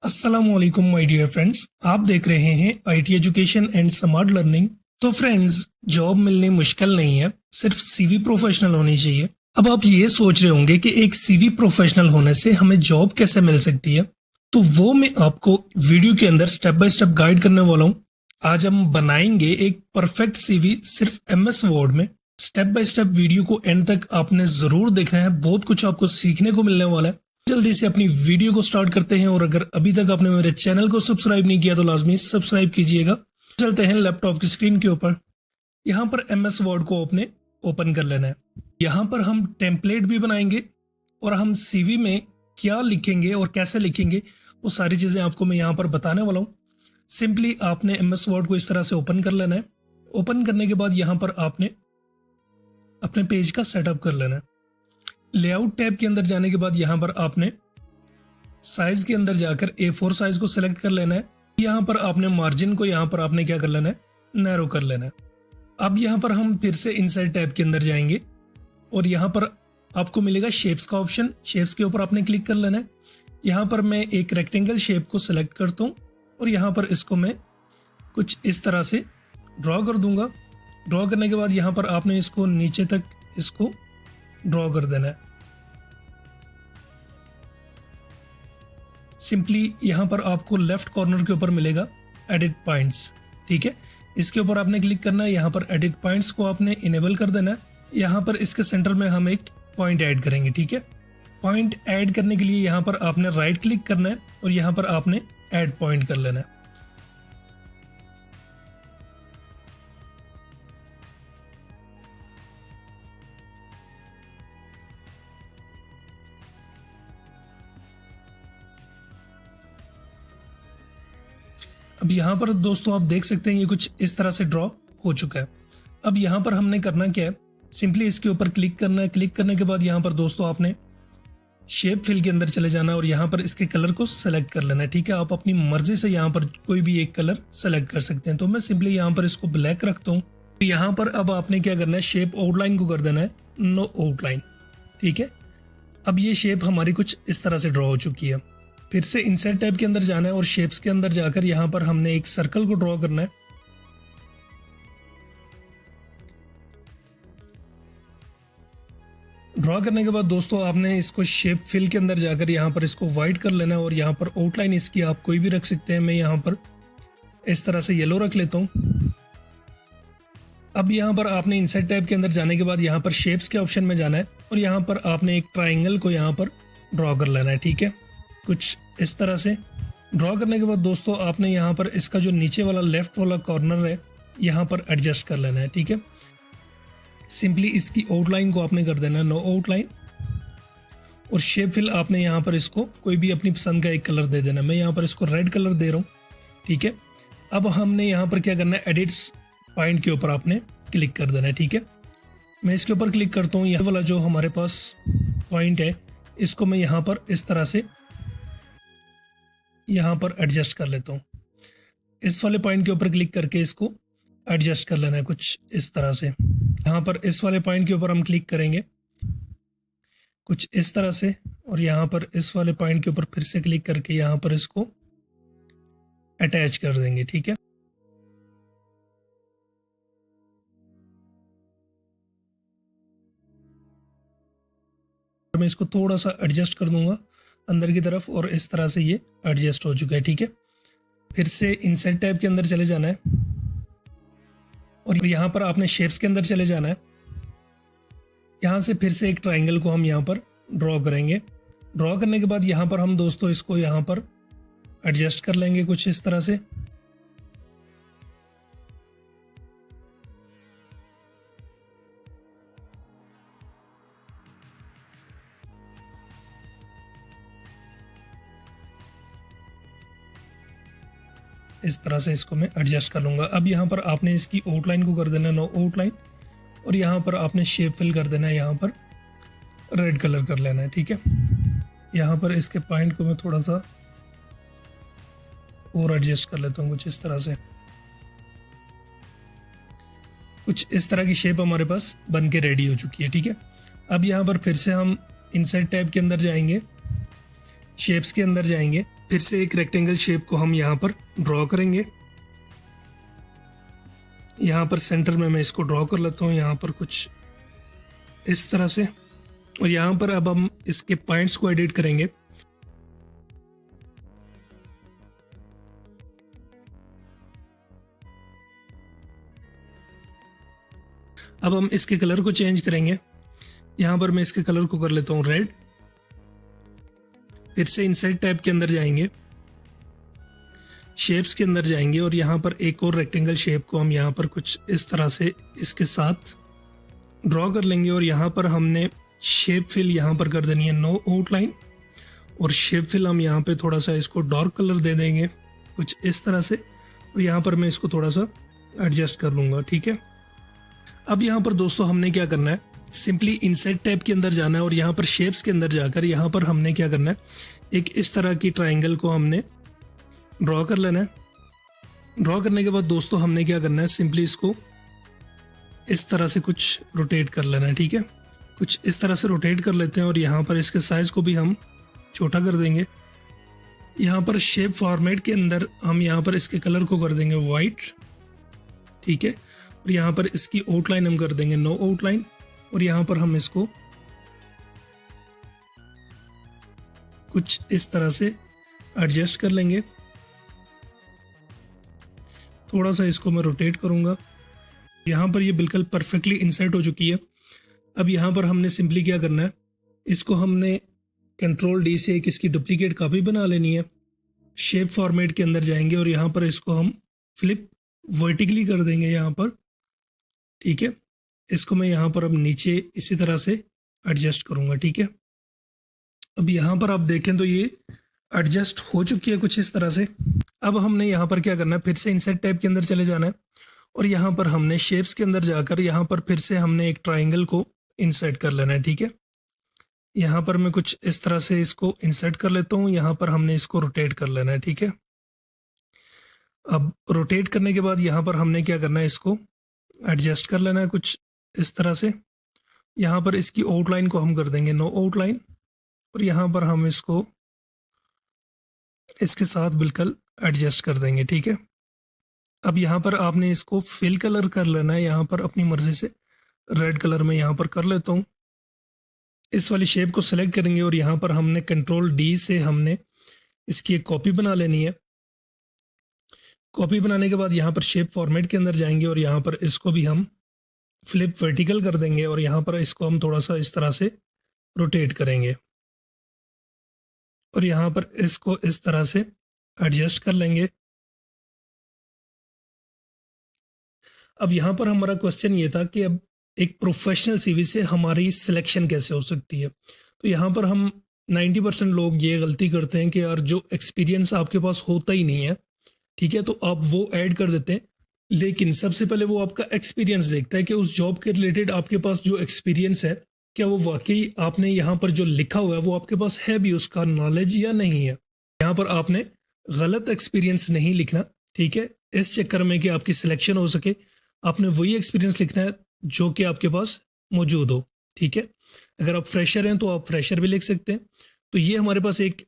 अस्सलामुअलैकुम my dear friends, आप देख रहे हैं IT education and smart learning. तो फ्रेंड्स, जॉब मिलनी मुश्किल नहीं है, सिर्फ सीवी प्रोफेशनल होनी चाहिए। अब आप ये सोच रहे होंगे कि एक सीवी प्रोफेशनल होने से हमें जॉब कैसे मिल सकती है, तो वो मैं आपको वीडियो के अंदर स्टेप बाय स्टेप गाइड करने वाला हूँ। आज हम बनाएंगे एक परफेक्ट सीवी सिर्फ एमएस वर्ड में। स्टेप बाय स्टेप वीडियो को एंड तक आपने जरूर देखना है, बहुत कुछ आपको सीखने को मिलने वाला है। जल्दी से अपनी वीडियो को स्टार्ट करते हैं, और अगर अभी तक आपने मेरे चैनल को सब्सक्राइब नहीं किया तो लाजमी सब्सक्राइब कीजिएगा। चलते हैं लैपटॉप की स्क्रीन के ऊपर। यहाँ पर एमएस वर्ड को अपने ओपन कर लेना है। यहाँ पर हम टेम्पलेट भी बनाएंगे और हम सीवी में क्या लिखेंगे और कैसे लिखेंगे वो सारी चीजें आपको मैं यहाँ पर बताने वाला हूँ। सिंपली आपने एमएस वर्ड को इस तरह से ओपन कर लेना है। ओपन करने के बाद यहाँ पर आपने अपने पेज का सेटअप कर लेना है। लेआउट टैब के अंदर जाने के बाद यहाँ पर आपने साइज के अंदर जाकर A4 साइज को सिलेक्ट कर लेना है। यहाँ पर आपने मार्जिन को यहाँ पर आपने क्या कर लेना है, नैरो कर लेना है। अब यहाँ पर हम फिर से इनसाइड टैब के अंदर जाएंगे और यहाँ पर आपको मिलेगा शेप्स का ऑप्शन। शेप्स के ऊपर आपने क्लिक कर लेना है। यहाँ पर मैं एक रेक्टेंगल शेप को सिलेक्ट करता हूँ और यहाँ पर इसको मैं कुछ इस तरह से ड्रॉ कर दूंगा। ड्रॉ करने के बाद यहाँ पर आपने इसको नीचे तक इसको ड्रॉ कर देना है। सिंपली यहाँ पर आपको लेफ्ट कॉर्नर के ऊपर मिलेगा एडिट पॉइंट्स, ठीक है। इसके ऊपर आपने क्लिक करना है। यहाँ पर एडिट पॉइंट्स को आपने इनेबल कर देना है। यहाँ पर इसके सेंटर में हम एक पॉइंट ऐड करेंगे, ठीक है। पॉइंट ऐड करने के लिए यहाँ पर आपने राइट क्लिक करना है और यहाँ पर आपने ऐड पॉइंट कर लेना है। अब यहाँ पर दोस्तों आप देख सकते हैं ये कुछ इस तरह से ड्रॉ हो चुका है। अब यहाँ पर हमने करना क्या है, सिंपली इसके ऊपर क्लिक करना है। क्लिक करने के बाद यहाँ पर दोस्तों आपने शेप फिल के अंदर चले जाना है और यहाँ पर इसके कलर को सेलेक्ट कर लेना है, ठीक है। आप अपनी मर्जी से यहाँ पर कोई भी एक कलर सेलेक्ट कर सकते हैं। तो मैं सिंपली यहाँ पर इसको ब्लैक रखता हूँ। तो यहाँ पर अब आपने क्या करना है, शेप आउटलाइन को कर देना है नो आउटलाइन, ठीक है। अब ये शेप हमारी कुछ इस तरह से ड्रॉ हो चुकी है। फिर से इंसर्ट टैब के अंदर जाना है और शेप्स के अंदर जाकर यहाँ पर हमने एक सर्कल को ड्रॉ करना है। ड्रॉ करने के बाद दोस्तों आपने इसको शेप फिल के अंदर जाकर यहाँ पर इसको वाइट कर लेना है और यहाँ पर आउटलाइन इसकी आप कोई भी रख सकते हैं। मैं यहाँ पर इस तरह से येलो रख लेता हूँ। अब यहाँ पर आपने इंसर्ट टैब के अंदर जाने के बाद यहाँ पर शेप्स के ऑप्शन में जाना है और यहाँ पर आपने एक ट्राइंगल को यहाँ पर ड्रॉ कर लेना है, ठीक है। कुछ इस तरह से ड्रॉ करने के बाद दोस्तों आपने यहाँ पर इसका जो नीचे वाला लेफ्ट वाला कॉर्नर है यहाँ पर एडजस्ट कर लेना है, ठीक है। सिंपली इसकी आउटलाइन को आपने कर देना है नो आउटलाइन और शेप फिल आपने यहाँ पर इसको कोई भी अपनी पसंद का एक कलर दे देना। मैं यहाँ पर इसको रेड कलर दे रहा हूँ, ठीक है। अब हमने यहाँ पर क्या करना है, एडिट्स पॉइंट के ऊपर आपने क्लिक कर देना है, ठीक है। मैं इसके ऊपर क्लिक करता हूँ। यह वाला जो हमारे पास पॉइंट है इसको मैं यहाँ पर इस तरह से यहाँ पर एडजस्ट कर लेता हूँ। इस वाले पॉइंट के ऊपर क्लिक करके इसको एडजस्ट कर लेना है कुछ इस तरह से। यहाँ पर इस वाले पॉइंट के ऊपर हम क्लिक करेंगे कुछ इस तरह से और यहाँ पर इस वाले पॉइंट के ऊपर फिर से क्लिक करके यहाँ पर इसको अटैच कर देंगे, ठीक है। मैं इसको थोड़ा सा एडजस्ट कर दूंगा अंदर की तरफ और इस तरह से ये एडजस्ट हो चुका है, ठीक है। फिर से इंसर्ट टैब के अंदर चले जाना है और यहाँ पर आपने शेप्स के अंदर चले जाना है। यहाँ से फिर से एक ट्राइंगल को हम यहाँ पर ड्रॉ करेंगे। ड्रॉ करने के बाद यहाँ पर हम दोस्तों इसको यहाँ पर एडजस्ट कर लेंगे कुछ इस तरह से। इस तरह से इसको मैं एडजस्ट कर लूँगा। अब यहाँ पर आपने इसकी आउटलाइन को कर देना है नो आउटलाइन और यहाँ पर आपने शेप फिल कर देना है, यहाँ पर रेड कलर कर लेना है, ठीक है। यहाँ पर इसके पॉइंट को मैं थोड़ा सा और एडजस्ट कर लेता हूँ कुछ इस तरह से। कुछ इस तरह की शेप हमारे पास बन के रेडी हो चुकी है, ठीक है। अब यहाँ पर फिर से हम इंसर्ट टैब के अंदर जाएंगे, शेप्स के अंदर जाएंगे फिर से एक रेक्टेंगल शेप को हम यहाँ पर ड्रॉ करेंगे। यहाँ पर सेंटर में मैं इसको ड्रॉ कर लेता हूँ, यहाँ पर कुछ इस तरह से। और यहाँ पर अब हम इसके पॉइंट्स को एडिट करेंगे। अब हम इसके कलर को चेंज करेंगे। यहाँ पर मैं इसके कलर को कर लेता हूँ रेड। फिर से इनसाइड टैब के अंदर जाएंगे, शेप्स के अंदर जाएंगे और यहाँ पर एक और रेक्टेंगल शेप को हम यहाँ पर कुछ इस तरह से इसके साथ ड्रॉ कर लेंगे। और यहाँ पर हमने शेप फिल यहाँ पर कर देनी है नो आउटलाइन, और शेप फिल हम यहाँ पे थोड़ा सा इसको डार्क कलर दे देंगे कुछ इस तरह से। और यहाँ पर मैं इसको थोड़ा सा एडजस्ट कर लूँगा, ठीक है। अब यहाँ पर दोस्तों हमने क्या करना है, सिंपली इनसाइड टैब के अंदर जाना है और यहाँ पर शेप्स के अंदर जाकर यहाँ पर हमने क्या करना है, एक इस तरह की ट्राइंगल को हमने ड्रॉ कर लेना है। ड्रॉ करने के बाद दोस्तों हमने क्या करना है, सिंपली इसको इस तरह से कुछ रोटेट कर लेना है, ठीक है। कुछ इस तरह से रोटेट कर लेते हैं और यहाँ पर इसके साइज को भी हम छोटा कर देंगे। यहाँ पर शेप फॉर्मेट के अंदर हम यहाँ पर इसके कलर को कर देंगे वाइट, ठीक है। और यहाँ पर इसकी आउटलाइन हम कर देंगे नो आउटलाइन, और यहाँ पर हम इसको कुछ इस तरह से एडजस्ट कर लेंगे। थोड़ा सा इसको मैं रोटेट करूँगा। यहाँ पर ये बिल्कुल परफेक्टली इंसर्ट हो चुकी है। अब यहाँ पर हमने सिंपली क्या करना है, इसको हमने कंट्रोल डी से एक इसकी डुप्लीकेट कॉपी बना लेनी है। शेप फॉर्मेट के अंदर जाएंगे और यहाँ पर इसको हम फ्लिप वर्टिकली कर देंगे यहाँ पर, ठीक है। इसको मैं यहाँ पर अब नीचे इसी तरह से एडजस्ट करूँगा, ठीक है। अब यहाँ पर आप देखें तो ये एडजस्ट हो चुकी है कुछ इस तरह से। अब हमने यहाँ पर क्या करना है, फिर से इनसाइड टैब के अंदर चले जाना है और यहाँ पर हमने शेप्स के अंदर जाकर यहाँ पर फिर से हमने एक ट्राइंगल को इंसर्ट कर लेना है, ठीक है। यहाँ पर मैं कुछ इस तरह से इसको इंसर्ट कर लेता हूँ। यहाँ पर हमने इसको रोटेट कर लेना है, ठीक है। अब रोटेट करने के बाद यहाँ पर हमने क्या करना है, इसको एडजस्ट कर लेना है कुछ इस तरह से। यहाँ पर इसकी आउटलाइन को हम कर देंगे नो आउटलाइन, और यहाँ पर हम इसको इसके साथ बिल्कुल एडजस्ट कर देंगे, ठीक है। अब यहाँ पर आपने इसको फिल कलर कर लेना है। यहाँ पर अपनी मर्जी से रेड कलर में यहाँ पर कर लेता हूँ। इस वाली शेप को सेलेक्ट करेंगे और यहाँ पर हमने कंट्रोल डी से हमने इसकी एक कॉपी बना लेनी है। कॉपी बनाने के बाद यहाँ पर शेप फॉर्मेट के अंदर जाएंगे और यहाँ पर इसको भी हम फ्लिप वर्टिकल कर देंगे और यहाँ पर इसको हम थोड़ा सा इस तरह से रोटेट करेंगे और यहाँ पर इसको इस तरह से एडजस्ट कर लेंगे। अब यहाँ पर हमारा क्वेश्चन ये था कि अब एक प्रोफेशनल सीवी से हमारी सिलेक्शन कैसे हो सकती है। तो यहाँ पर हम 90% लोग ये गलती करते हैं कि यार जो एक्सपीरियंस आपके पास होता ही नहीं है, ठीक है, तो आप वो ऐड कर देते हैं। लेकिन सबसे पहले वो आपका एक्सपीरियंस देखता है कि उस जॉब के रिलेटेड आपके पास जो एक्सपीरियंस है, क्या वो वाकई आपने यहाँ पर जो लिखा हुआ है वो आपके पास है भी उसका नॉलेज या नहीं है। यहाँ पर आपने गलत एक्सपीरियंस नहीं लिखना, ठीक है। इस चक्कर में कि आपकी सिलेक्शन हो सके, आपने वही एक्सपीरियंस लिखना है जो कि आपके पास मौजूद हो, ठीक है। अगर आप फ्रेशर हैं तो आप फ्रेशर भी लिख सकते हैं। तो ये हमारे पास एक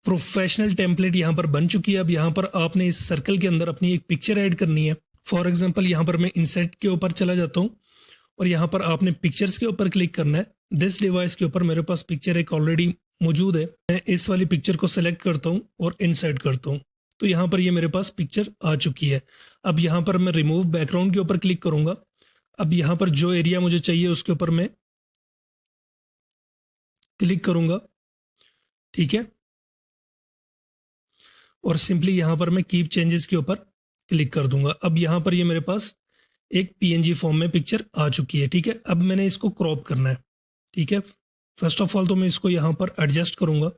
प्रोफेशनल टेम्पलेट यहाँ पर बन चुकी है। अब यहाँ पर आपने इस सर्कल के अंदर अपनी एक पिक्चर ऐड करनी है। फॉर एग्जांपल यहाँ पर मैं इंसर्ट के ऊपर चला जाता हूँ और यहाँ पर आपने पिक्चर्स के ऊपर क्लिक करना है। दिस डिवाइस के ऊपर मेरे पास पिक्चर एक ऑलरेडी मौजूद है। मैं इस वाली पिक्चर को सेलेक्ट करता हूँ और इंसर्ट करता हूँ, तो यहाँ पर ये मेरे पास पिक्चर आ चुकी है। अब यहाँ पर मैं रिमूव बैकग्राउंड के ऊपर क्लिक करूंगा। अब यहाँ पर जो एरिया मुझे चाहिए उसके ऊपर मैं क्लिक करूंगा, ठीक है, और सिंपली यहाँ पर मैं कीप चेंजेस के ऊपर क्लिक कर दूंगा। अब यहाँ पर ये मेरे पास एक पीएनजी फॉर्म में पिक्चर आ चुकी है, ठीक है। अब मैंने इसको क्रॉप करना है, ठीक है। फर्स्ट ऑफ ऑल तो मैं इसको यहाँ पर एडजस्ट करूंगा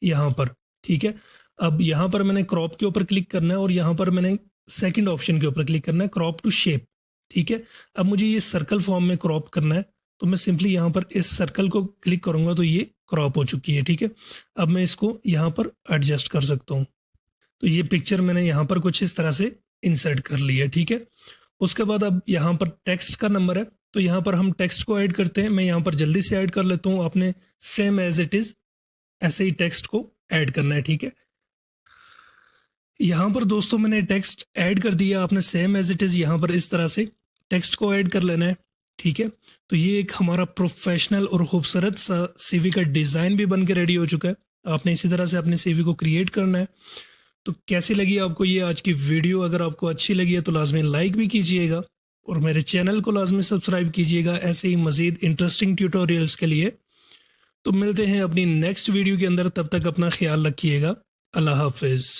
यहाँ पर, ठीक है। अब यहाँ पर मैंने क्रॉप के ऊपर क्लिक करना है और यहाँ पर मैंने सेकंड ऑप्शन के ऊपर क्लिक करना है, क्रॉप टू शेप, ठीक है। अब मुझे ये सर्कल फॉर्म में क्रॉप करना है, तो मैं सिंपली यहाँ पर इस सर्कल को क्लिक करूंगा तो ये क्रॉप हो चुकी है, ठीक है। अब मैं इसको यहाँ पर एडजस्ट कर सकता हूँ। तो ये पिक्चर मैंने यहाँ पर कुछ इस तरह से इंसर्ट कर ली है, ठीक है। उसके बाद अब यहाँ पर टेक्स्ट का नंबर है, तो यहाँ पर हम टेक्स्ट को ऐड करते हैं। मैं यहाँ पर जल्दी से ऐड कर लेता हूँ। आपने सेम एज इट इज ऐसे ही टेक्स्ट को ऐड करना है, ठीक है। यहाँ पर दोस्तों मैंने टेक्स्ट ऐड कर दिया, आपने सेम एज इट इज़ यहाँ पर इस तरह से टेक्स्ट को ऐड कर लेना है। ठीक है, तो ये एक हमारा प्रोफेशनल और खूबसूरत सा सीवी का डिज़ाइन भी बन के रेडी हो चुका है। आपने इसी तरह से अपने सीवी को क्रिएट करना है। तो कैसी लगी आपको ये आज की वीडियो? अगर आपको अच्छी लगी है तो लाजमी लाइक भी कीजिएगा और मेरे चैनल को लाजमी सब्सक्राइब कीजिएगा ऐसे ही मज़ीद इंटरेस्टिंग ट्यूटोरियल्स के लिए। तो मिलते हैं अपनी नेक्स्ट वीडियो के अंदर, तब तक अपना ख्याल रखिएगा। अल्लाह हाफिज़।